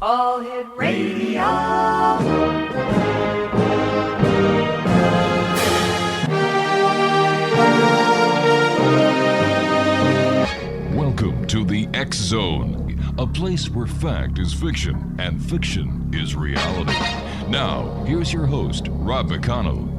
All Hit Radio. Welcome to the X Zone, a place where fact is fiction and fiction is reality. Now, here's your host, Rob McConnell.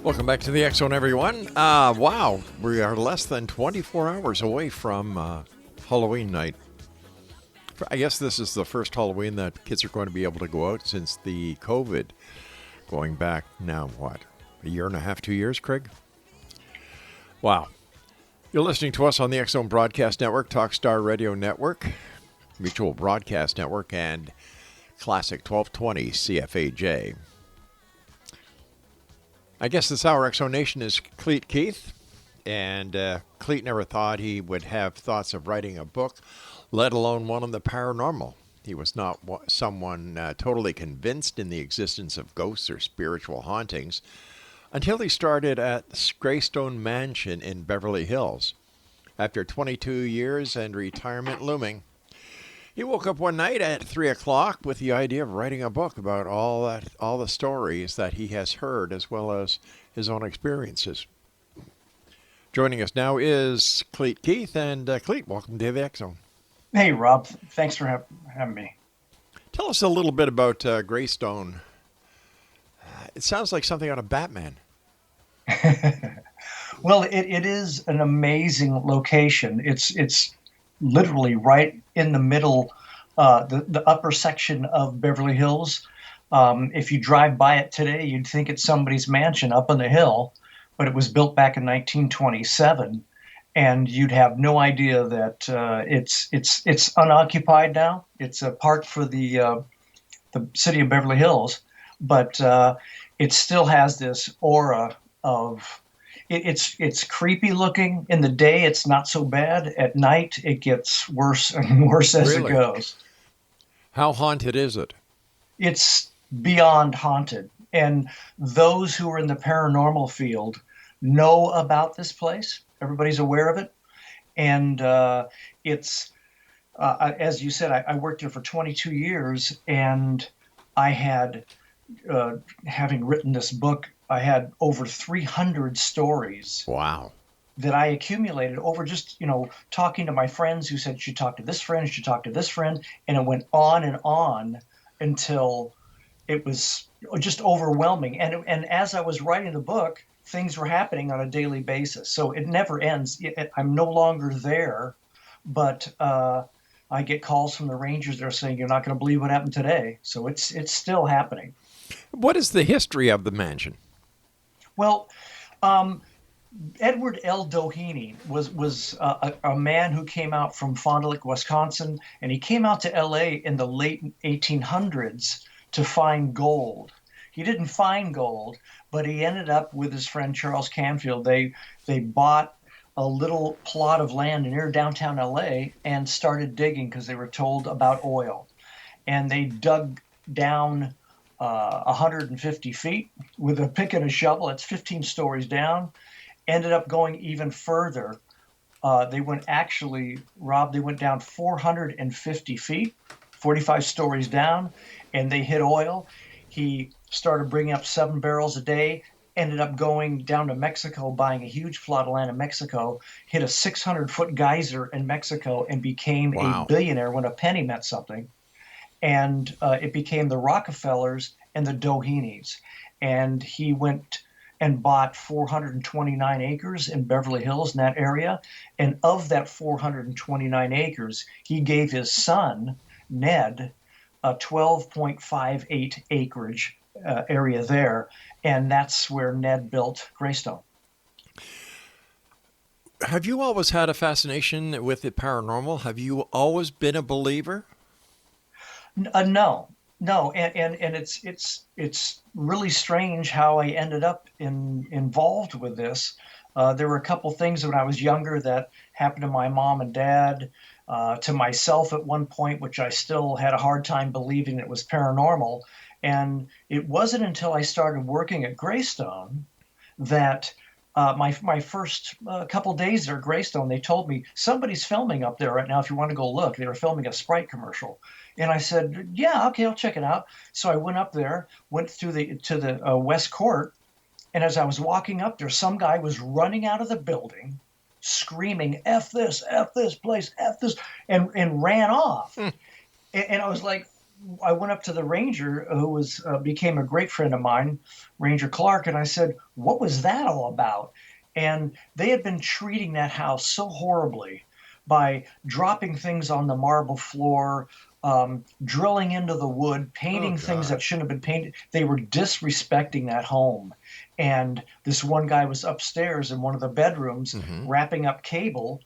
Welcome back to the X Zone, everyone. Wow, we are less than 24 hours away from Halloween night. I guess this is the first Halloween that kids are going to be able to go out since the COVID. Going back now, what, a year and a half, 2 years, Craig? Wow. You're listening to us on the X Zone Broadcast Network, Talkstar Radio Network, Mutual Broadcast Network, and Classic 1220 CFAJ. I guess this hour, X Zone Nation, is Cleet Keith, and Cleet never thought he would have thoughts of writing a book, let alone one on the paranormal. He was not someone totally convinced in the existence of ghosts or spiritual hauntings until he started at Greystone Mansion in Beverly Hills. After 22 years and retirement looming, he woke up one night at 3 o'clock with the idea of writing a book about all the stories that he has heard, as well as his own experiences. Joining us now is Cleet Keith, and Cleet, welcome to the X Zone. Hey, Rob. Thanks for having me. Tell us a little bit about Greystone. It sounds like something out of Batman. Well, it is an amazing location. It's literally right in the middle, the upper section of Beverly Hills. If you drive by it today, you'd think it's somebody's mansion up on the hill, but it was built back in 1927, and you'd have no idea that it's unoccupied now. It's a park for the city of Beverly Hills, but it still has this aura of it's creepy looking. In the day, it's not so bad. At night, it gets worse and worse as it goes. How haunted is it? It's beyond haunted. And those who are in the paranormal field know about this place. Everybody's aware of it. And it's, as you said, I worked there for 22 years, and I had, having written this book, I had over 300 stories. Wow. That I accumulated over just, talking to my friends who said, she talked to this friend, she talked to this friend, and it went on until it was just overwhelming. And as I was writing the book, things were happening on a daily basis. So it never ends. I'm no longer there, but I get calls from the rangers that are saying, you're not going to believe what happened today. So it's still happening. What is the history of the mansion? Well, Edward L. Doheny was a man who came out from Fond du Lac, Wisconsin, and he came out to L.A. in the late 1800s to find gold. He didn't find gold, but he ended up with his friend Charles Canfield. They bought a little plot of land near downtown L.A. and started digging because they were told about oil. And they dug down 150 feet with a pick and a shovel. It's 15 stories down. ended up going even further. They went actually, Rob, they went down 450 feet, 45 stories down, and they hit oil. He started bringing up 7 barrels a day, ended up going down to Mexico, buying a huge plot of land in Mexico, hit a 600-foot geyser in Mexico, and became Wow. a billionaire when a penny meant something. And it became the Rockefellers and the Doheny's. And he went and bought 429 acres in Beverly Hills in that area. And of that 429 acres, he gave his son, Ned, a 12.58 acreage area there. And that's where Ned built Greystone. Have you always had a fascination with the paranormal? Have you always been a believer? No, no, and it's really strange how I ended up involved with this. There were a couple things when I was younger that happened to my mom and dad, to myself at one point, which I still had a hard time believing it was paranormal. And it wasn't until I started working at Greystone that my first couple days there at Greystone, they told me somebody's filming up there right now. If you want to go look, they were filming a Sprite commercial, and I said, "Yeah, okay, I'll check it out." So I went up there, went through to the West Court, and as I was walking up there, some guy was running out of the building, screaming, "F this place, F this," and ran off. And I was like, I went up to the ranger who was became a great friend of mine, Ranger Clark, and I said, "What was that all about?" And they had been treating that house so horribly by dropping things on the marble floor, drilling into the wood, painting things that shouldn't have been painted. They were disrespecting that home. And this one guy was upstairs in one of the bedrooms, wrapping up cable,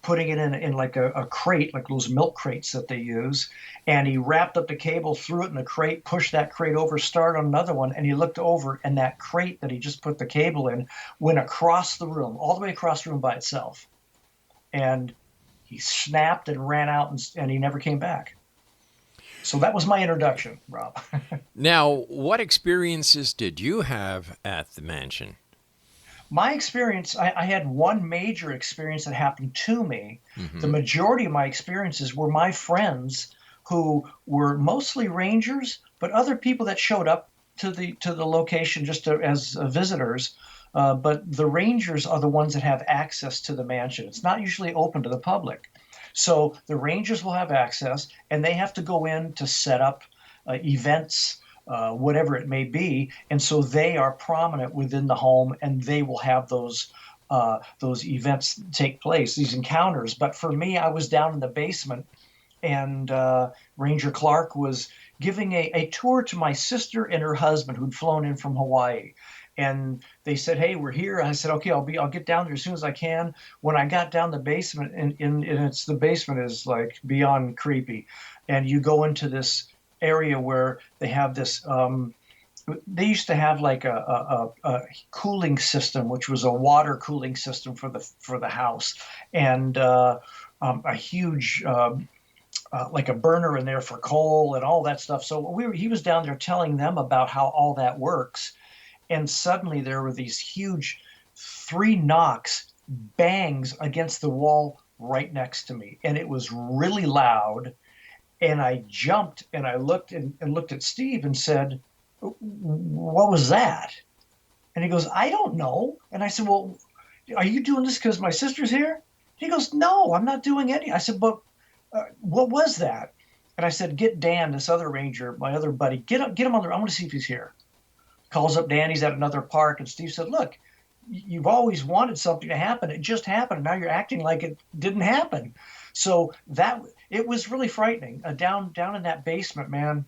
putting it in like a crate, like those milk crates that they use. And he wrapped up the cable, threw it in the crate, pushed that crate over, started on another one. And he looked over, and that crate that he just put the cable in went across the room, all the way across the room by itself. And he snapped and ran out, and he never came back. So that was my introduction, Rob. Now, what experiences did you have at the mansion? My experience, I had one major experience that happened to me. The majority of my experiences were my friends who were mostly rangers, but other people that showed up to the location just as visitors. But the rangers are the ones that have access to the mansion. It's not usually open to the public. So the rangers will have access, and they have to go in to set up events, whatever it may be. And so they are prominent within the home, and they will have those events take place, these encounters. But for me, I was down in the basement, and Ranger Clark was giving a tour to my sister and her husband who'd flown in from Hawaii. And they said, "Hey, we're here." I said, "Okay, I'll get down there as soon as I can." When I got down the basement, and the basement is like beyond creepy, and you go into this area where they have this. They used to have like a cooling system, which was a water cooling system for the house, and a huge. Like a burner in there for coal and all that stuff. So he was down there telling them about how all that works. And suddenly there were these huge 3 knocks, bangs against the wall right next to me. And it was really loud. And I jumped and I looked and looked at Steve and said, "What was that?" And he goes, "I don't know." And I said, "Well, are you doing this because my sister's here?" He goes, "No, I'm not doing any." I said, "But what was that?" And I said, "Get Dan, this other ranger, my other buddy, get him on the, I want to see if he's here." Calls up Dan, he's at another park, and Steve said, "Look, you've always wanted something to happen. It just happened, and now you're acting like it didn't happen." So it was really frightening. Down in that basement, man,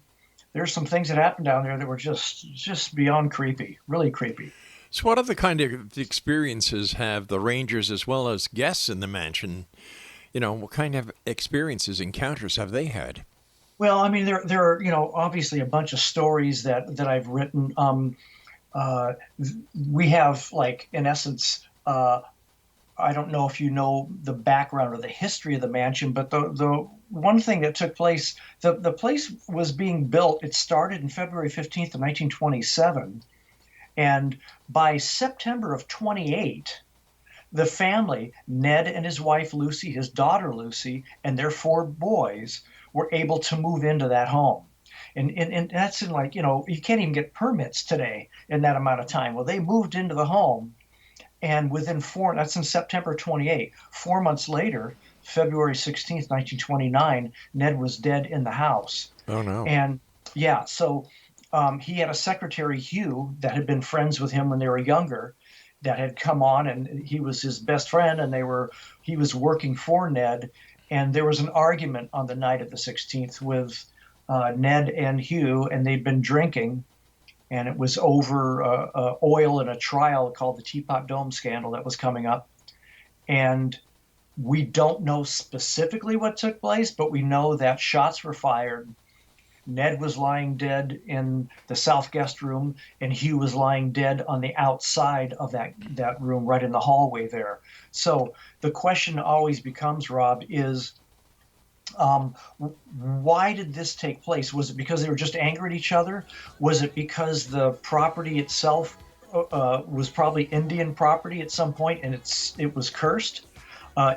there's some things that happened down there that were just beyond creepy, really creepy. So what other kind of experiences have the rangers as well as guests in the mansion? What kind of experiences, encounters have they had? Well, I mean, there are, obviously a bunch of stories that I've written. We have, like, in essence, I don't know if you know the background or the history of the mansion, but the one thing that took place, the place was being built. It started in February 15th of 1927, and by September of 28, the family, Ned and his wife Lucy, his daughter Lucy, and their 4 boys were able to move into that home. And that's in, like, you can't even get permits today in that amount of time. Well, they moved into the home, and that's in September 28. 4 months later, February 16th, 1929, Ned was dead in the house. Oh, no. And yeah, so he had a secretary, Hugh, that had been friends with him when they were younger, that had come on, and he was his best friend, and he was working for Ned. And there was an argument on the night of the 16th with Ned and Hugh, and they'd been drinking, and it was over oil in a trial called the Teapot Dome scandal that was coming up. And we don't know specifically what took place, but we know that shots were fired. Ned was lying dead in the south guest room, and Hugh was lying dead on the outside of that room, right in the hallway there. So the question always becomes, Rob, is why did this take place? Was it because they were just angry at each other? Was it because the property itself was probably Indian property at some point, and it was cursed?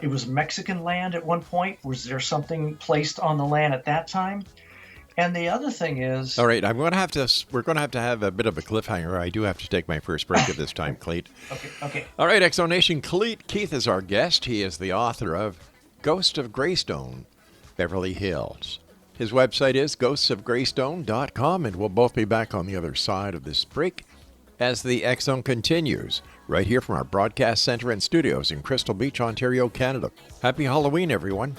It was Mexican land at one point. Was there something placed on the land at that time? And the other thing is... All right, we're going to have a bit of a cliffhanger. I do have to take my first break at this time, Cleet. Okay. All right, Exonation, Cleet Keith is our guest. He is the author of Ghost of Greystone, Beverly Hills. His website is ghostsofgreystone.com, and we'll both be back on the other side of this break as the X Zone continues, right here from our broadcast center and studios in Crystal Beach, Ontario, Canada. Happy Halloween, everyone.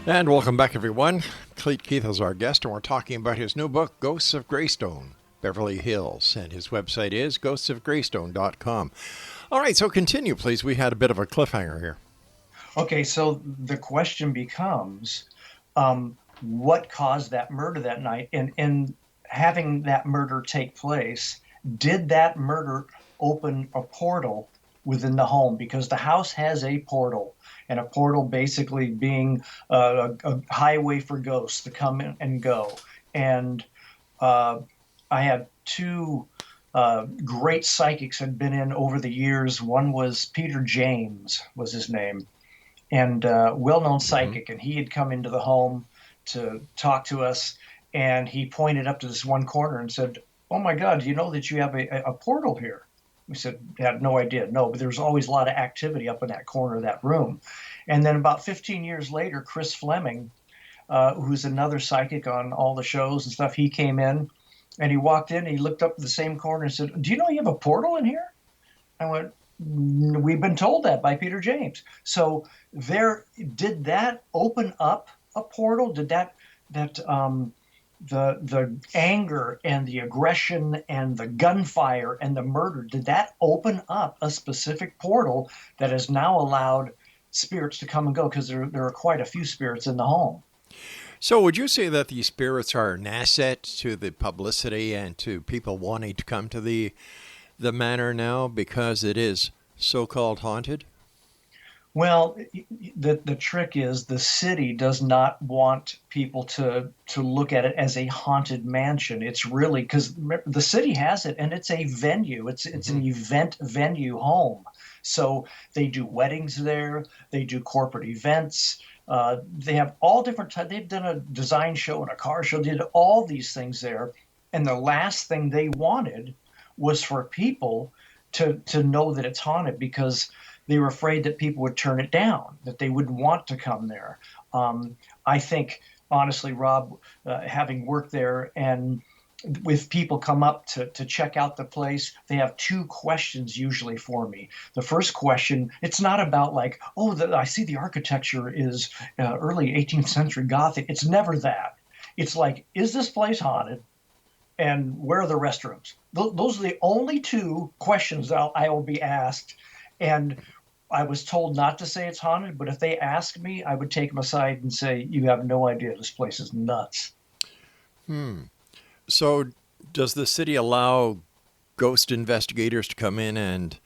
And welcome back, everyone. Cleet Keith is our guest, and we're talking about his new book, Ghosts of Greystone, Beverly Hills. And his website is ghostsofgreystone.com. All right, so continue, please. We had a bit of a cliffhanger here. Okay, so the question becomes, what caused that murder that night? And having that murder take place, did that murder open a portal within the home? Because the house has a portal, and a portal basically being a highway for ghosts to come in and go. And I had 2 great psychics had been in over the years. One was Peter James, was his name, and well-known psychic. And he had come into the home to talk to us, and he pointed up to this one corner and said, "Oh my God, do you know that you have a portal here?" We said, had no idea. No, but there was always a lot of activity up in that corner of that room. And then about 15 years later, Chris Fleming, who's another psychic on all the shows and stuff, he came in, and he walked in, and he looked up at the same corner and said, "Do you know you have a portal in here?" I went, "We've been told that by Peter James." So did that open up a portal? Did the anger and the aggression and the gunfire and the murder, did that open up a specific portal that has now allowed spirits to come and go? Because there are quite a few spirits in the home. So would you say that these spirits are an asset to the publicity and to people wanting to come to the manor now because it is so-called haunted? Well, the trick is the city does not want people to look at it as a haunted mansion. It's really, because the city has it, and it's a venue. It's an event venue home. So they do weddings there. They do corporate events. They have all different types. They've done a design show and a car show. They did all these things there. And the last thing they wanted was for people to know that it's haunted, because they were afraid that people would turn it down, that they wouldn't want to come there. I think, honestly, Rob, having worked there, and with people come up to check out the place, they have two questions usually for me. The first question, it's not about like, oh, I see the architecture is early 18th century Gothic. It's never that. It's like, is this place haunted? And where are the restrooms? Those are the only two questions that I will be asked. And I was told not to say it's haunted, but if they ask me, I would take them aside and say, you have no idea. This place is nuts. So, does the city allow ghost investigators to come in and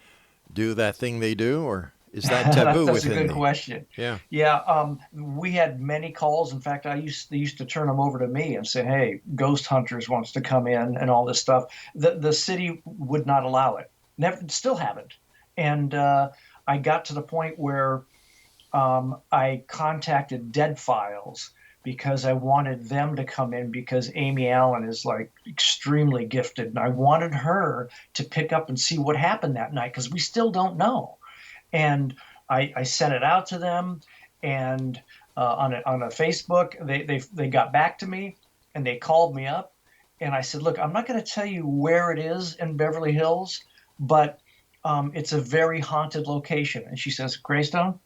do that thing they do, or is that taboo That's a within good question. Yeah. Yeah, we had many calls. In fact, they used to turn them over to me and say, "Hey, Ghost Hunters wants to come in and all this stuff." The city would not allow it. Never, still haven't. And I got to the point where I contacted Dead Files because I wanted them to come in, because Amy Allen is like extremely gifted, and I wanted her to pick up and see what happened that night, because we still don't know. And I sent it out to them, and on a Facebook, they got back to me, and they called me up, and I said, look, I'm not going to tell you where it is in Beverly Hills, but it's a very haunted location. And she says, Greystone?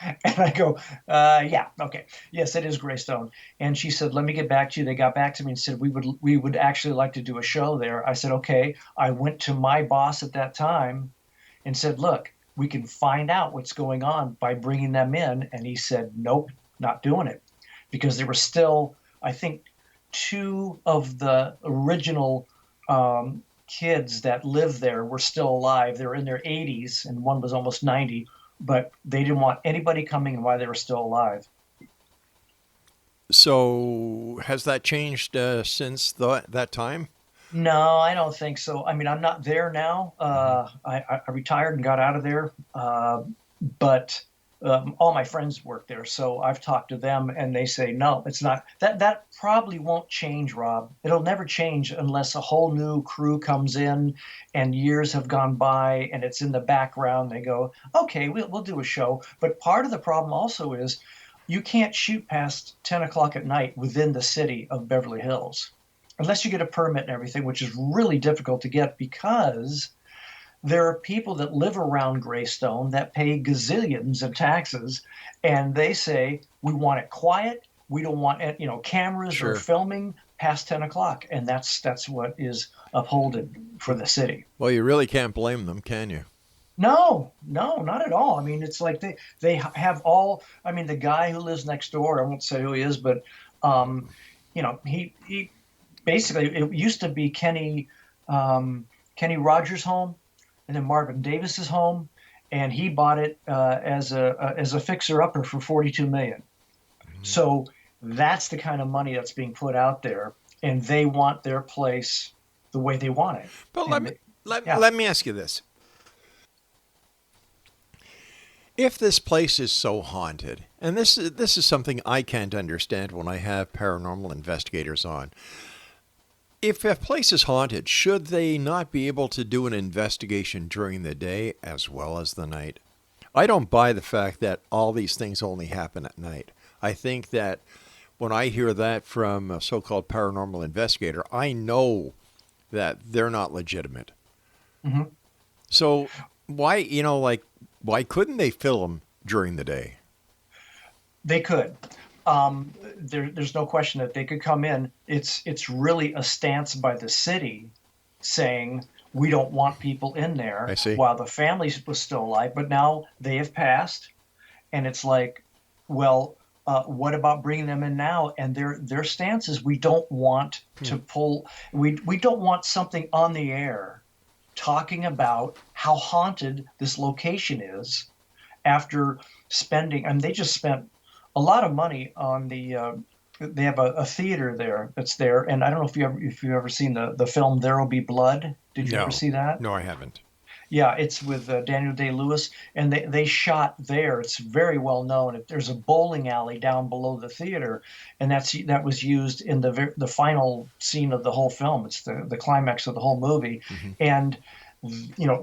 And I go, yeah, okay. Yes, it is Greystone. And she said, let me get back to you. They got back to me and said, we would actually like to do a show there. I said, okay. I went to my boss at that time and said, look, we can find out what's going on by bringing them in. And he said, nope, not doing it. Because there were still, I think, two of the original kids that lived there were still alive. They were in their 80s, and one was almost 90. But they didn't want anybody coming in while they were still alive. So, has that changed since that time? No, I don't think so. I mean, I'm not there now. I retired and got out of there. But all my friends work there, so I've talked to them, and they say, no, it's not. That probably won't change, Rob. It'll never change unless a whole new crew comes in and years have gone by and it's in the background. They go, okay, we'll do a show. But part of the problem also is you can't shoot past 10 o'clock at night within the city of Beverly Hills unless you get a permit and everything, which is really difficult to get, because there are people that live around Greystone that pay gazillions in taxes, and they say, we want it quiet. We don't want cameras Sure. or filming past 10 o'clock. And that's what is upholded for the city. Well, you really can't blame them, can you? No, not at all. I mean, it's like they have all, I mean, the guy who lives next door, I won't say who he is, but, he basically, it used to be Kenny Rogers' home, and then Marvin Davis's home, and he bought it as a fixer-upper for $42 million. Mm-hmm. So that's the kind of money that's being put out there, and they want their place the way they want it. But let me ask you this: if this place is so haunted, and this is something I can't understand when I have paranormal investigators on. If a place is haunted, should they not be able to do an investigation during the day as well as the night? I don't buy the fact that all these things only happen at night. I think that when I hear that from a so-called paranormal investigator, I know that they're not legitimate. Mm-hmm. So why couldn't they film during the day? They could. There's no question that they could come in. It's really a stance by the city saying we don't want people in there. I see. While the family was still alive, but now they have passed, and it's like, well, what about bringing them in now? And their stance is we don't want to pull. We don't want something on the air talking about how haunted this location is after spending. I mean, they just spent a lot of money on they have a theater there that's there, and I don't know if you ever seen the film There'll Be Blood. Did you ever see that? No, I haven't. Yeah, it's with Daniel Day-Lewis, and they shot there. It's very well known. There's a bowling alley down below the theater, and that was used in the final scene of the whole film. It's the climax of the whole movie, and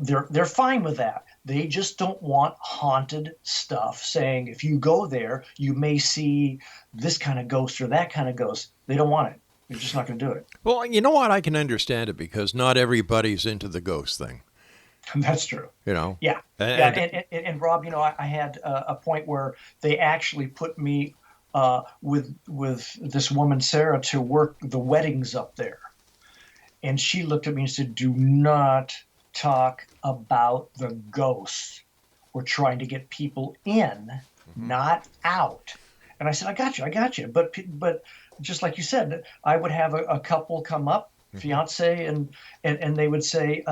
they're fine with that. They just don't want haunted stuff, saying if you go there, you may see this kind of ghost or that kind of ghost. They don't want it. They're just not going to do it. Well, you know what? I can understand it because not everybody's into the ghost thing. That's true. Yeah. And Rob, I had a point where they actually put me with this woman Sarah to work the weddings up there, and she looked at me and said, "Do not talk about the ghosts. We're trying to get people in, not out." And I said, I got you. But just like you said, I would have a couple come up, fiance, and they would say,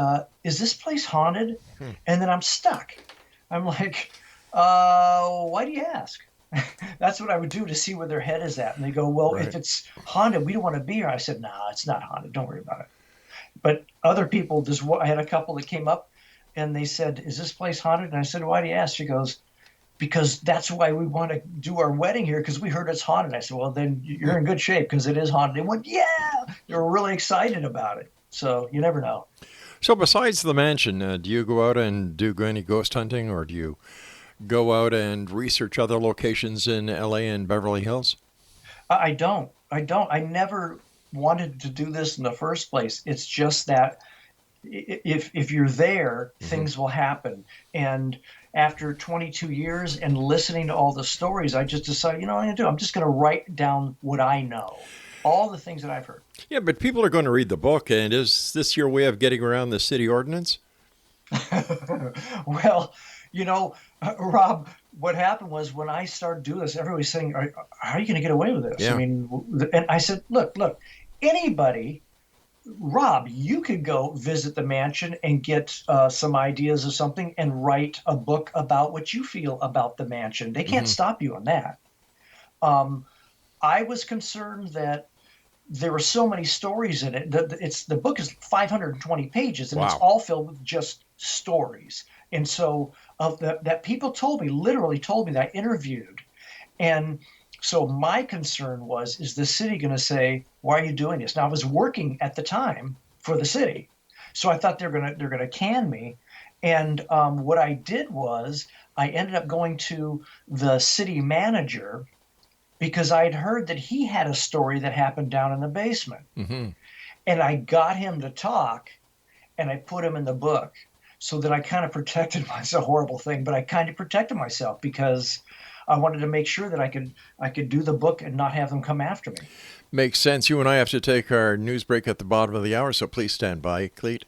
"Is this place haunted?" And then I'm stuck. I'm like, "Why do you ask?" That's what I would do to see where their head is at. And they go, "Well, Right. if it's haunted, we don't want to be here." I said, "No, it's not haunted. Don't worry about it." But other people, I had a couple that came up and they said, "Is this place haunted?" And I said, "Why do you ask?" She goes, "Because that's why we want to do our wedding here, because we heard it's haunted." I said, "Well, then you're in good shape because it is haunted." They went, "Yeah." They were really excited about it. So you never know. So besides the mansion, do you go out and do any ghost hunting, or do you go out and research other locations in LA and Beverly Hills? I don't. I never wanted to do this in the first place. It's just that if you're there, things will happen. And after 22 years and listening to all the stories, I just decided, what I'm going to do? I'm just going to write down what I know, all the things that I've heard. Yeah, but people are going to read the book, and is this your way of getting around the city ordinance? Well, Rob, what happened was when I started doing this, everybody's saying, how are you going to get away with this? Yeah. I mean, and I said, look, anybody, Rob, you could go visit the mansion and get some ideas of something and write a book about what you feel about the mansion. They can't stop you on that. I was concerned that there were so many stories in it. The book is 520 pages, and it's Wow. all filled with just stories. And so that people literally told me that I interviewed. And so my concern was, is the city going to say, "Why are you doing this?" Now, I was working at the time for the city, so I thought they're going to can me. And what I did was I ended up going to the city manager because I had heard that he had a story that happened down in the basement. Mm-hmm. And I got him to talk, and I put him in the book so that I kind of protected myself. A horrible thing, but I kind of protected myself because I wanted to make sure that I could do the book and not have them come after me. Makes sense. You and I have to take our news break at the bottom of the hour, so please stand by, Cleet.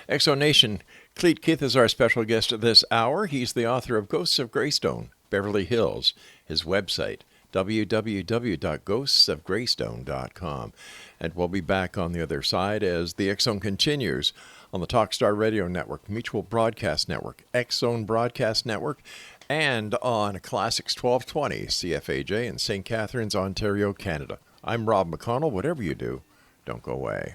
Exo Nation, Cleet Keith is our special guest this hour. He's the author of Ghosts of Greystone, Beverly Hills. His website, www.ghostsofgreystone.com. And we'll be back on the other side as the X Zone continues on the Talkstar Radio Network, Mutual Broadcast Network, X Zone Broadcast Network, and on Classics 1220 CFAJ in St. Catharines, Ontario, Canada. I'm Rob McConnell. Whatever you do, don't go away.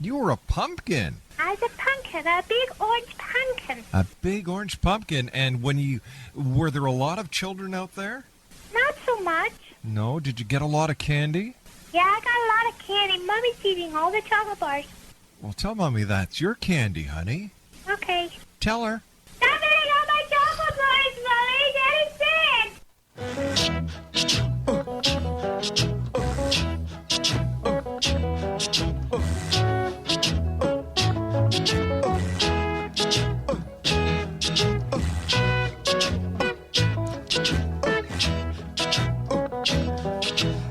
You were a pumpkin. I was a pumpkin, a big orange pumpkin. A big orange pumpkin. And were there a lot of children out there? Not so much. No. Did you get a lot of candy? Yeah, I got a lot of candy. Mommy's eating all the chocolate bars. Well, tell Mommy that's your candy, honey. Okay. Tell her. Stop eating all my chocolate bars, Mommy. Daddy's sick.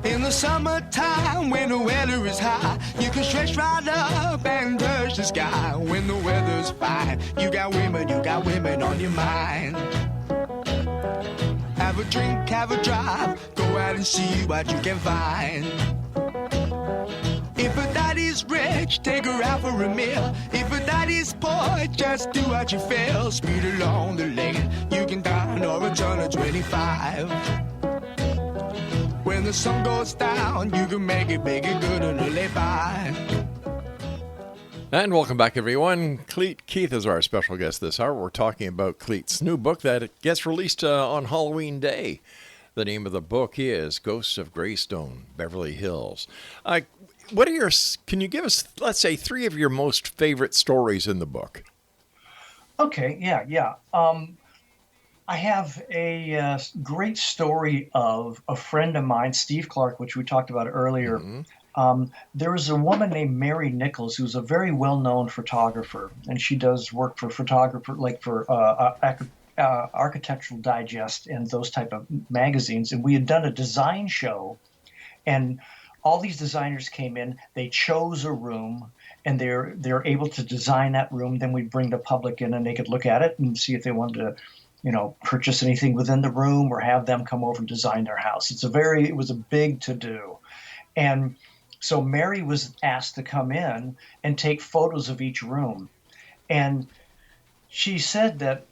In the summertime, when the weather is high, you can stretch right up and touch the sky. When the weather's fine, you got women on your mind. Have a drink, have a drive, go out and see what you can find. If a daddy's rich, take her out for a meal. If a daddy's poor, just do what you feel. Speed along the lane, you can dine or return at 25. When the sun goes down, you can make it big and good and lay by. And welcome back, everyone. Cleet Keith is our special guest this hour. We're talking about Cleet's new book that gets released on Halloween Day. The name of the book is Ghosts of Greystone, Beverly Hills. Can you give us, let's say, 3 of your most favorite stories in the book? Okay, yeah. I have a great story of a friend of mine, Steve Clark, which we talked about earlier. There was a woman named Mary Nichols who's a very well-known photographer, and she does work for Architectural Digest and those type of magazines. And we had done a design show, and all these designers came in. They chose a room, and they're able to design that room. Then we'd bring the public in, and they could look at it and see if they wanted to, purchase anything within the room or have them come over and design their house. It was a big to-do. And so Mary was asked to come in and take photos of each room. And she said that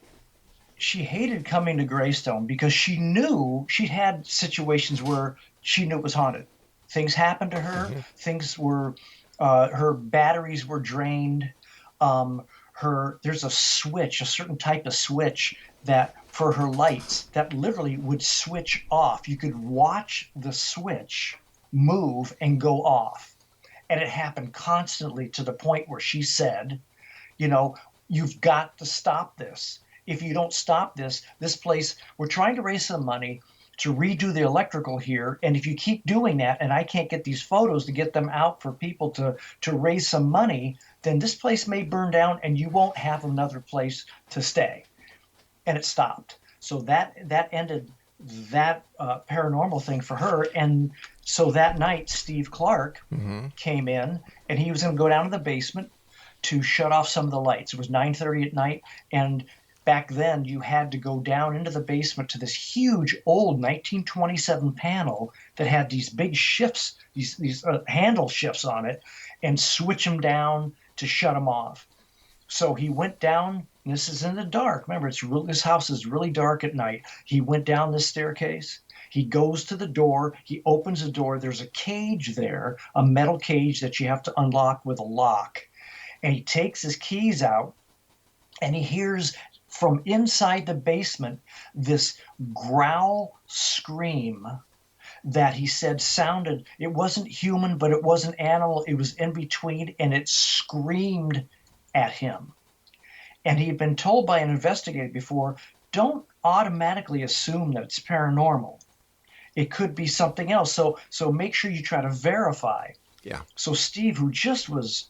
she hated coming to Greystone because she knew she'd had situations where she knew it was haunted. Things happened to her. Things were, her batteries were drained. There's a switch, a certain type of switch that for her lights that literally would switch off. You could watch the switch move and go off. And it happened constantly to the point where she said, you've got to stop this. If you don't stop this place, we're trying to raise some money to redo the electrical here. And if you keep doing that, and I can't get these photos to get them out for people to raise some money, then this place may burn down and you won't have another place to stay. And it stopped. So that ended that paranormal thing for her. And so that night, Steve Clark came in, and he was going to go down to the basement to shut off some of the lights. It was 9:30 at night, and back then you had to go down into the basement to this huge old 1927 panel that had these big shifts, these handle shifts on it, and switch them down to shut them off. So he went down, and this is in the dark. Remember, this house is really dark at night. He went down this staircase. He goes to the door. He opens the door. There's a cage there, a metal cage that you have to unlock with a lock. And he takes his keys out, and he hears from inside the basement this growl scream that he said sounded, it wasn't human, but it wasn't animal. It was in between, and it screamed at him. And he had been told by an investigator before, don't automatically assume that it's paranormal. It could be something else. So make sure you try to verify. Yeah. So Steve, who just was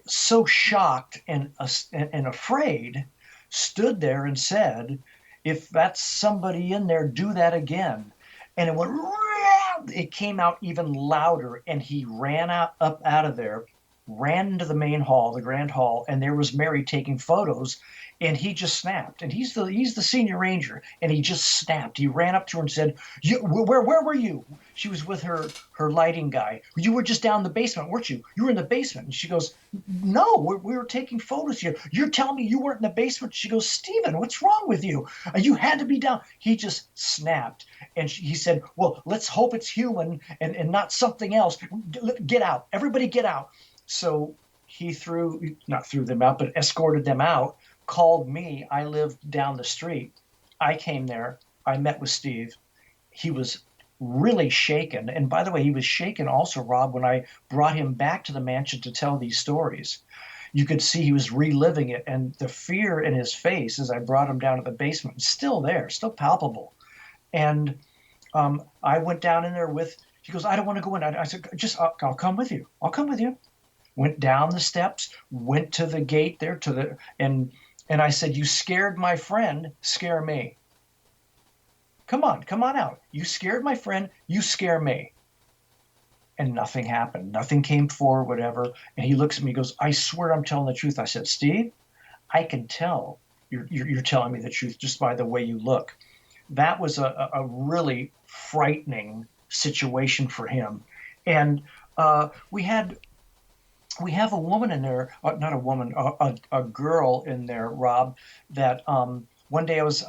so shocked and afraid, stood there and said, if that's somebody in there, do that again. And it went, it came out even louder, and he ran up out of there, ran into the main hall, the grand hall, and there was Mary taking photos, and he just snapped. And he's the senior ranger, and he just snapped. He ran up to her and said, where were you? She was with her lighting guy. You were just down in the basement, weren't you? You were in the basement. And she goes, no, we were taking photos here. You're telling me you weren't in the basement? She goes, Stephen, what's wrong with you? You had to be down. He just snapped. And he said, well, let's hope it's human and not something else. Get out. Everybody get out. So he not threw them out, but escorted them out, called me. I lived down the street. I came there. I met with Steve. He was really shaken. And by the way, he was shaken also, Rob, when I brought him back to the mansion to tell these stories. You could see he was reliving it. And the fear in his face as I brought him down to the basement is still there, still palpable. And I went down in there he goes, I don't want to go in. I said, I'll come with you. I'll come with you. Went down the steps, went to the gate there and I said, you scared my friend, scare me. Come on out. You scared my friend, you scare me. And nothing happened. Nothing came forward, whatever. And he looks at me, he goes, I swear I'm telling the truth. I said, Steve, I can tell you're telling me the truth just by the way you look. that was a really frightening situation for him. And we have a woman in there, not a woman, a girl in there, Rob, that one day I was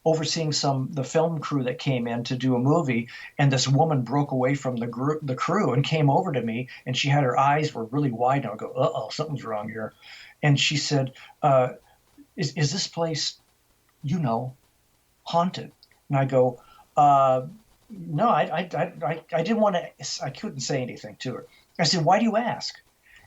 overseeing the film crew that came in to do a movie, and this woman broke away from the crew and came over to me, and she had her eyes were really wide, and I go, uh-oh, something's wrong here. And she said, is this place, haunted? And I go, no, I didn't want to, I couldn't say anything to her. I said, why do you ask?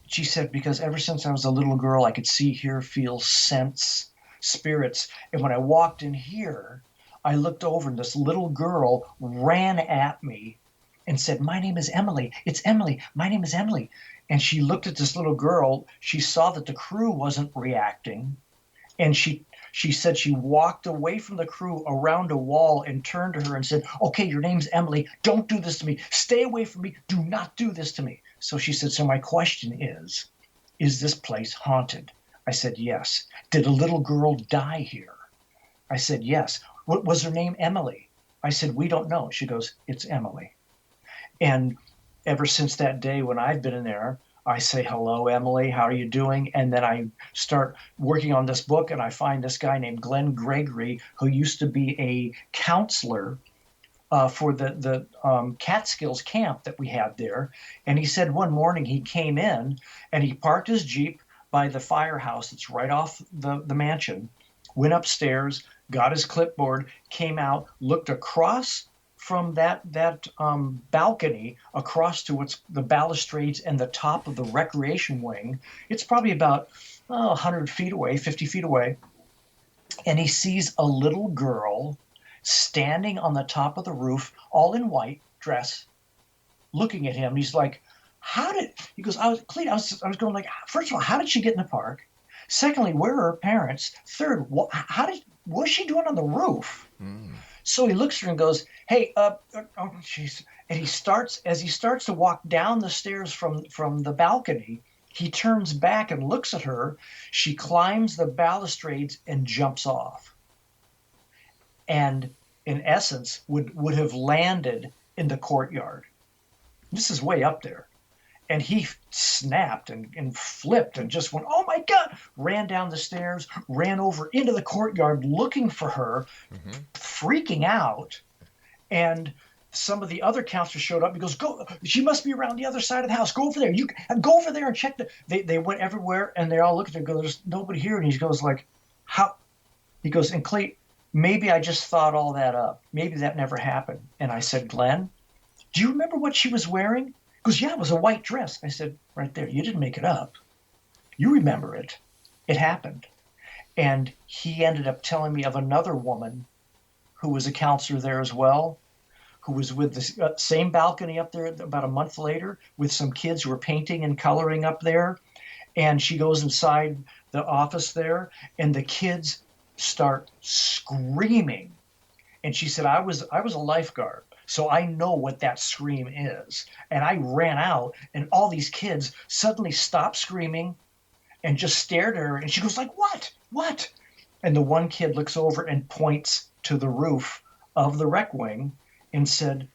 She said, because ever since I was a little girl, I could see, hear, feel, sense spirits. And when I walked in here, I looked over and this little girl ran at me and said, my name is Emily. It's Emily. My name is Emily. And she looked at this little girl. She saw that the crew wasn't reacting. And she said she walked away from the crew around a wall and turned to her and said, okay, your name's Emily. Don't do this to me. Stay away from me. Do not do this to me. So she said, so my question is this place haunted? I said, yes. Did a little girl die here? I said, yes. What was her name? Emily. I said, we don't know. She goes, it's Emily. And ever since that day when I've been in there, I say, hello, Emily, how are you doing? And then I start working on this book, and I find this guy named Glenn Gregory, who used to be a counselor for the Catskills camp that we had there. And he said one morning he came in, and he parked his Jeep by the firehouse that's right off the mansion, went upstairs, got his clipboard, came out, looked across from that balcony across to the balustrades and the top of the recreation wing. It's probably about 100 feet away, 50 feet away. And he sees a little girl standing on the top of the roof, all in white dress, looking at him. He's like, he goes, I was going like, first of all, how did she get in the park? Secondly, where are her parents? Third, what was she doing on the roof? So he looks at her and goes, hey, oh, jeez. And as he starts to walk down the stairs from the balcony, he turns back and looks at her. She climbs the balustrades and jumps off. And in essence, would have landed in the courtyard. This is way up there. And he snapped and flipped and just went, oh my God, ran down the stairs, ran over into the courtyard looking for her, freaking out. And some of the other counselors showed up. He goes, go, she must be around the other side of the house. Go over there. You go over there and check. They went everywhere, and they all looked at her and go, there's nobody here. And he goes like, how? He goes, and Clete, maybe I just thought all that up. Maybe that never happened. And I said, Glenn, do you remember what she was wearing? He goes, yeah, it was a white dress. I said, right there, you didn't make it up. You remember it. It happened. And he ended up telling me of another woman who was a counselor there as well, who was with the same balcony up there about a month later with some kids who were painting and coloring up there. And she goes inside the office there, and the kids start screaming. And she said, I was a lifeguard, so I know what that scream is. And I ran out, and all these kids suddenly stopped screaming and just stared at her. And she goes like, what? What? And the one kid looks over and points to the roof of the rec wing and said,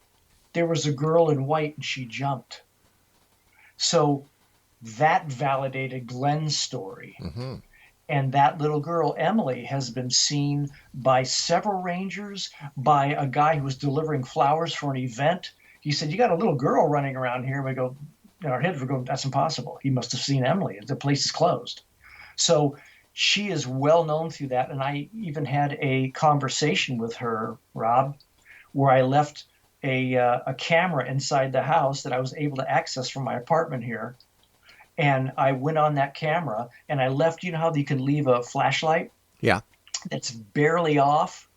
there was a girl in white and she jumped. So that validated Glenn's story. Mm-hmm. And that little girl, Emily, has been seen by several rangers, by a guy who was delivering flowers for an event. He said, you got a little girl running around here. We go, in our heads, we go, that's impossible. He must have seen Emily. The place is closed. So she is well known through that. And I even had a conversation with her, Rob, where I left a camera inside the house that I was able to access from my apartment here. And I went on that camera and I left, you know how you can leave a flashlight? Yeah. That's barely off.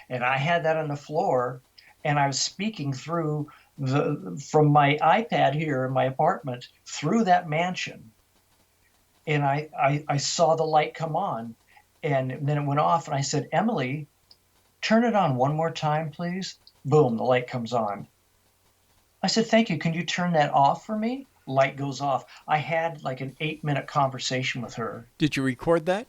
And I had that on the floor, and I was speaking through from my iPad here in my apartment through that mansion. And I saw the light come on, and then it went off, and I said, Emily, turn it on one more time, please. Boom, the light comes on. I said, thank you. Can you turn that off for me? Light goes off. I had like an 8-minute conversation with her. Did you record that?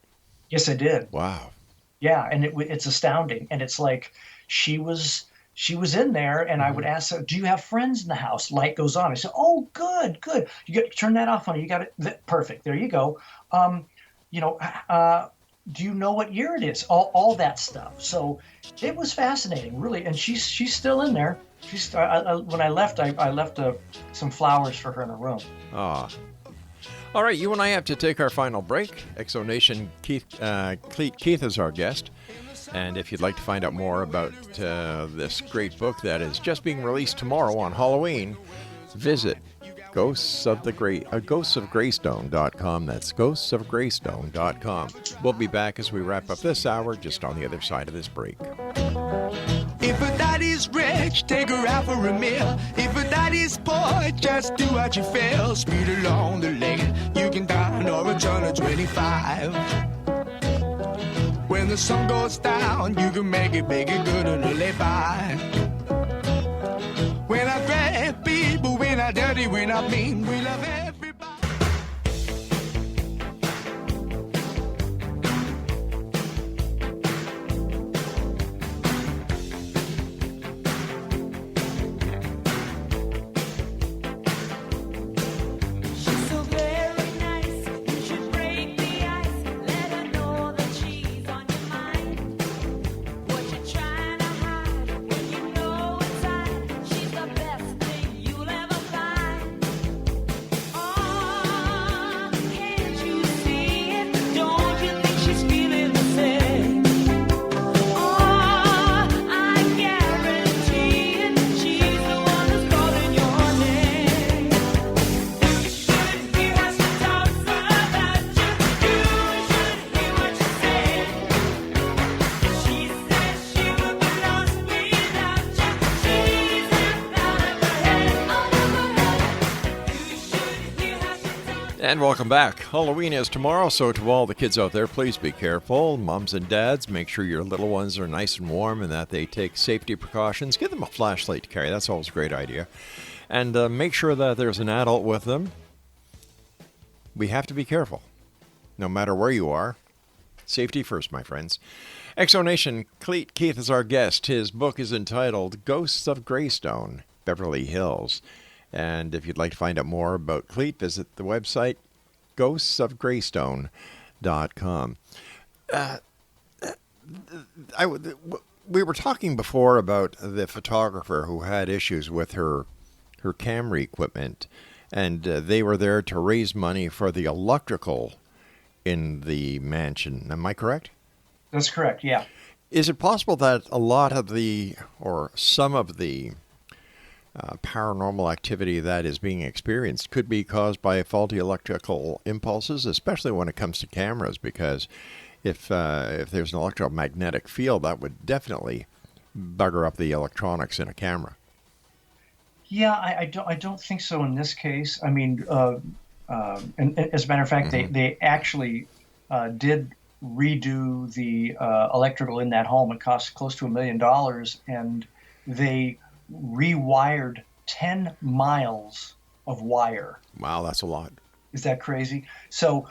Yes, I did. Wow. Yeah, and it's astounding. And it's like she was in there, and I would ask her, "Do you have friends in the house?" Light goes on. I said, "Oh, good, good. You got turn that off, honey. You got it. Perfect. There you go. Um, you know, do you know what year it is? All that stuff." So it was fascinating, really. And she's still in there. When I left, I left some flowers for her in her room. Ah. All right, you and I have to take our final break. Exonation Cleet Keith is our guest. And if you'd like to find out more about this great book that is just being released tomorrow on Halloween, visit ghostsofgreystone.com. That's ghostsofgreystone.com. We'll be back as we wrap up this hour, just on the other side of this break. If a daddy's rich, take her out for a meal. If a daddy's poor, just do what you feel. Speed along the lane, you can dine or a ton of 25. When the sun goes down, you can make it good and live by. We're not great people, we're not dirty, we're not mean, we love everybody. She's so very nice. You should break the ice. Let her know that she's on your mind. What you trying to hide when you know inside she's the best thing you'll ever find. Oh, can't you see it? Don't you think she's feeling the same? Oh, I guarantee it. She's the one that's calling your name. Should hear how she talks about you. You should hear what she said. She said she would be lost without you. She's out of her head, out of her head. You should hear how she talks. And welcome back. Halloween is tomorrow, so to all the kids out there, please be careful. Moms and dads, make sure your little ones are nice and warm and that they take safety precautions. Give them a flashlight to carry. That's always a great idea. And make sure that there's an adult with them. We have to be careful, no matter where you are. Safety first, my friends. Exonation Cleet Keith is our guest. His book is entitled Ghosts of Greystone, Beverly Hills. And if you'd like to find out more about Cleet, visit the website ghostsofgreystone.com. We were talking before about the photographer who had issues with her camera equipment, and they were there to raise money for the electrical in the mansion. Am I correct? That's correct. Yeah. Is it possible that a lot of or some of the paranormal activity that is being experienced could be caused by faulty electrical impulses, especially when it comes to cameras? Because if there's an electromagnetic field, that would definitely bugger up the electronics in a camera. Yeah, I don't think so in this case. I mean, and as a matter of fact, they actually did redo the electrical in that home. It cost close to $1 million, and they rewired 10 miles of wire. Wow, that's a lot. Is that crazy? So,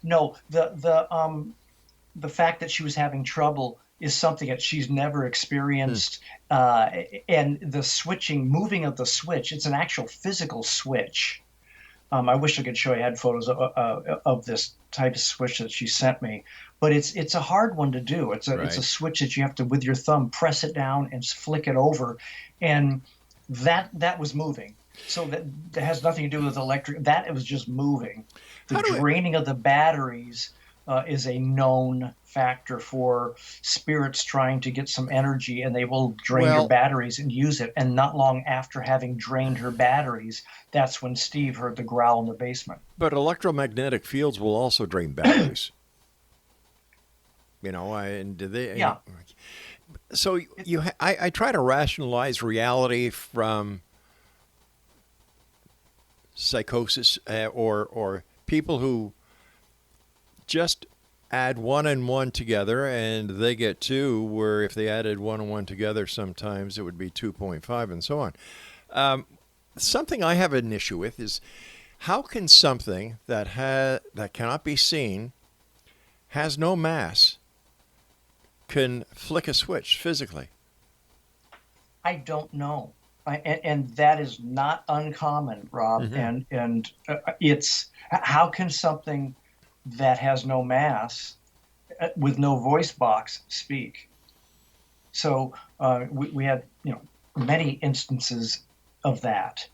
no, the fact that she was having trouble is something that she's never experienced. And the moving of the switch, it's an actual physical switch. I wish I could show you. I had photos of this type of switch that she sent me, but it's a hard one to do. It's a switch that you have to, with your thumb, press it down and flick it over, and that was moving. So that has nothing to do with electric. That it was just moving. The draining of the batteries is a known factor for spirits trying to get some energy, and they will drain your batteries and use it. And not long after having drained her batteries, that's when Steve heard the growl in the basement. But electromagnetic fields will also drain batteries. And do they? Yeah. So I try to rationalize reality from psychosis or people who just add one and one together and they get two, where if they added one and one together, sometimes it would be 2.5 and so on. Something I have an issue with is how can something that cannot be seen, has no mass, can flick a switch physically? I don't know. And that is not uncommon, Rob. And it's how can something that has no mass with no voice box speak? So we had many instances of that.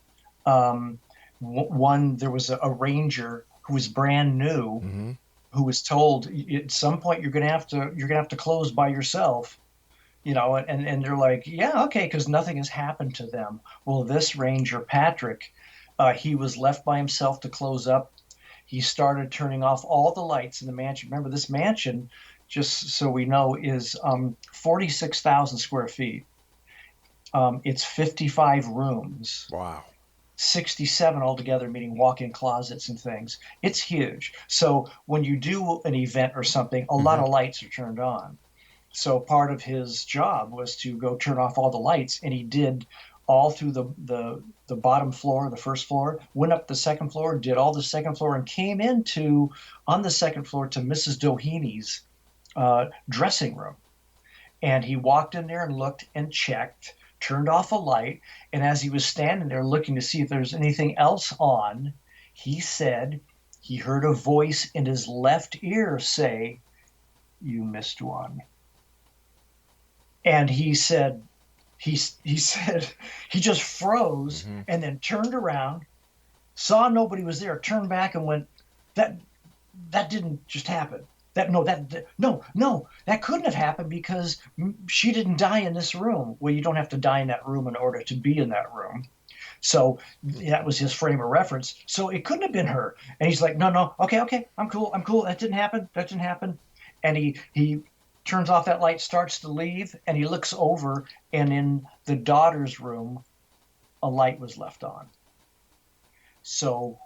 One, there was a ranger who was brand new, who was told at some point you're gonna have to close by yourself, and they're like, yeah, okay, because nothing has happened to them. Well, this ranger Patrick, he was left by himself to close up. He started turning off all the lights in the mansion. Remember, this mansion, just so we know, is 46,000 square feet. It's 55 rooms. Wow. 67 altogether, meaning walk-in closets and things. It's huge. So when you do an event or something, a lot of lights are turned on. So part of his job was to go turn off all the lights, and he did all through the bottom floor, the first floor, went up the second floor, did all the second floor, and came on the second floor to Mrs. Doheny dressing room. And he walked in there and looked and checked, turned off a light, and as he was standing there looking to see if there's anything else on, he said he heard a voice in his left ear say, "You missed one." And he said he just froze and then turned around, saw nobody was there, turned back and went, that didn't just happen. No, that couldn't have happened because she didn't die in this room. Well, you don't have to die in that room in order to be in that room. So that was his frame of reference. So it couldn't have been her. And he's like, no, okay, I'm cool. That didn't happen. And he turns off that light, starts to leave, and he looks over, and in the daughter's room, a light was left on. So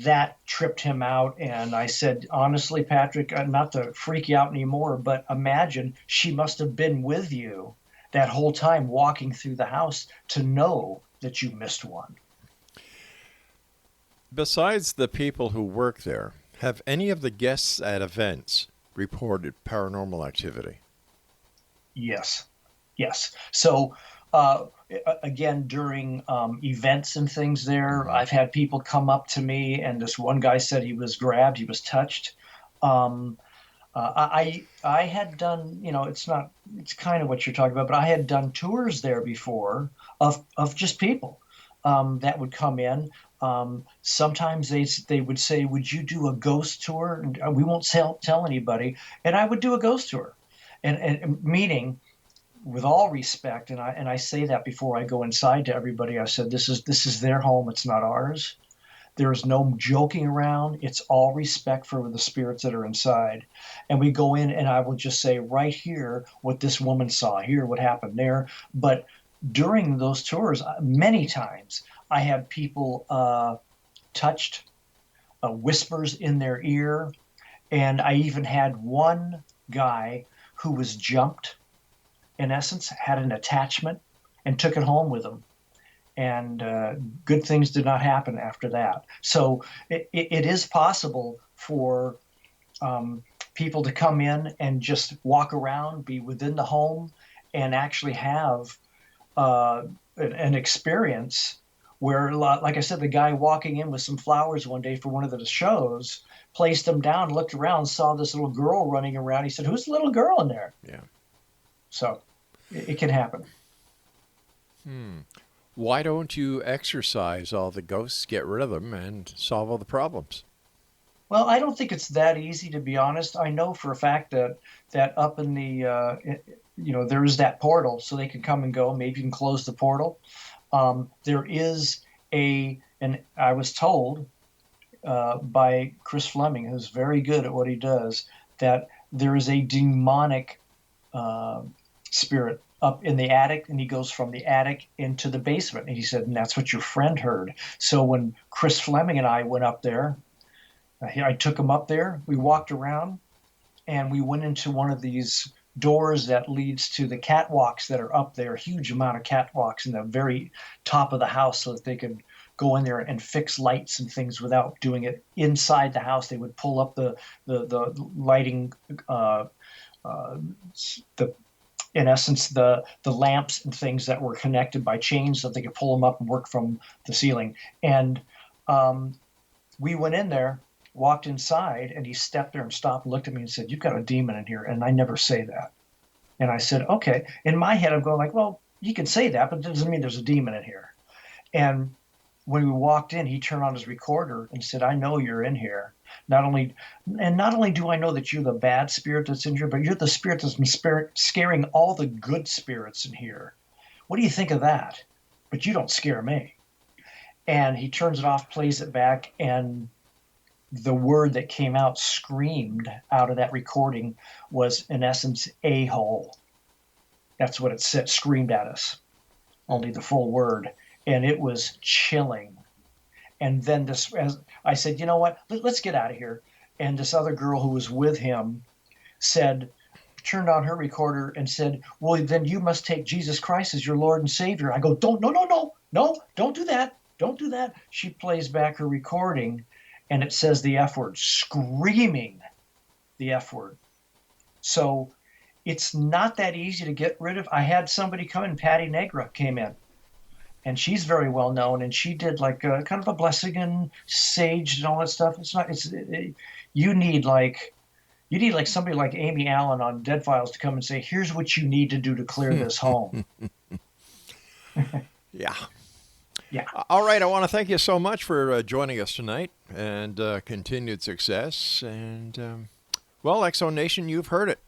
that tripped him out, and I said, honestly, Patrick, not to freak you out anymore, but imagine she must have been with you that whole time walking through the house to know that you missed one. Besides the people who work there, have any of the guests at events reported paranormal activity? Yes. So again, during events and things there, I've had people come up to me, and this one guy said he was grabbed, he was touched. I had done, it's kind of what you're talking about, but I had done tours there before of just people that would come in. Sometimes they would say, "Would you do a ghost tour?" And we won't tell anybody. And I would do a ghost tour, and meaning, with all respect, and I say that before I go inside to everybody. I said, this is their home. It's not ours. There is no joking around. It's all respect for the spirits that are inside. And we go in, and I will just say right here what this woman saw, here what happened there. But during those tours, many times I had people touched, whispers in their ear, and I even had one guy who was jumped, in essence, had an attachment and took it home with him. And good things did not happen after that. So it is possible for people to come in and just walk around, be within the home, and actually have an experience where, like I said, the guy walking in with some flowers one day for one of the shows, placed them down, looked around, saw this little girl running around. He said, "Who's the little girl in there?" Yeah. So it can happen. Why don't you exorcise all the ghosts, get rid of them, and solve all the problems? Well, I don't think it's that easy, to be honest. I know for a fact that up in the, there is that portal, so they can come and go. Maybe you can close the portal. There is and I was told by Chris Fleming, who's very good at what he does, that there is a demonic spirit up in the attic, and he goes from the attic into the basement. And he said, and that's what your friend heard. So when Chris Fleming and I went up there, I took him up there, we walked around, and we went into one of these doors that leads to the catwalks that are up there, a huge amount of catwalks in the very top of the house, so that they could go in there and fix lights and things without doing it inside the house. They would pull up the lighting the in essence the lamps and things that were connected by chains so they could pull them up and work from the ceiling. And we went in there, walked inside, and he stepped there and stopped and looked at me and said, "You've got a demon in here." And I never say that. And I said, "Okay." In my head, I'm going like, well, you can say that, but it doesn't mean there's a demon in here. And when we walked in, he turned on his recorder and said, "I know you're in here. Not only do I know that you're the bad spirit that's in here, but you're the spirit that's been scaring all the good spirits in here. What do you think of that? But you don't scare me." And he turns it off, plays it back, and the word that came out, screamed out of that recording, was in essence a-hole. That's what it said, screamed at us, only the full word. And it was chilling. And then this, as I said, "You know what, let's get out of here." And this other girl who was with him turned on her recorder and said, "Well, then you must take Jesus Christ as your Lord and Savior." I go, no, don't do that. Don't do that. She plays back her recording, and it says the F word, screaming the F word. So it's not that easy to get rid of. I had somebody come in, Patty Negra came in. And she's very well known, and she did like kind of a blessing and sage and all that stuff. It's not. You need like somebody like Amy Allen on Dead Files to come and say, "Here's what you need to do to clear this home." Yeah. Yeah. All right. I want to thank you so much for joining us tonight, and continued success. And well, Exo Nation, you've heard it.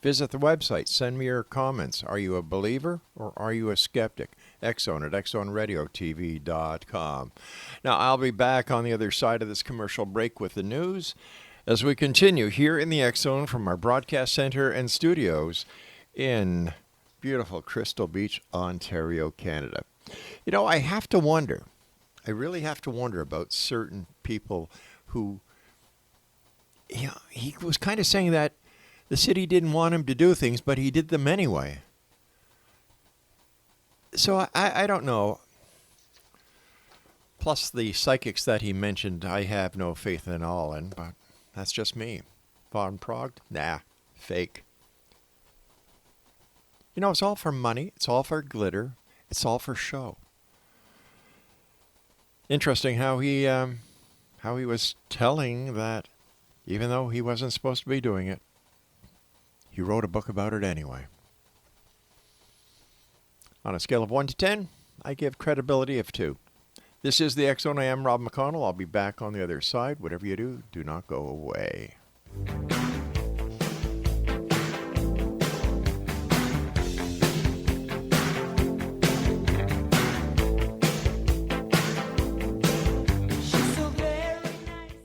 Visit the website. Send me your comments. Are you a believer or are you a skeptic? Exxon at exxonradiotv.com. Now, I'll be back on the other side of this commercial break with the news as we continue here in the Exxon from our broadcast center and studios in beautiful Crystal Beach, Ontario, Canada. You know, I have to wonder. I really have to wonder about certain people who, you know, he was kind of saying that the city didn't want him to do things, but he did them anyway. So I don't know. Plus the psychics that he mentioned, I have no faith in all in, but that's just me. Von Prague? Nah, fake. You know, it's all for money. It's all for glitter. It's all for show. Interesting how he was telling that even though he wasn't supposed to be doing it, he wrote a book about it anyway. On a scale of 1 to 10, I give credibility of 2. This is the X-Zone. I am Rob McConnell. I'll be back on the other side. Whatever you do, do not go away.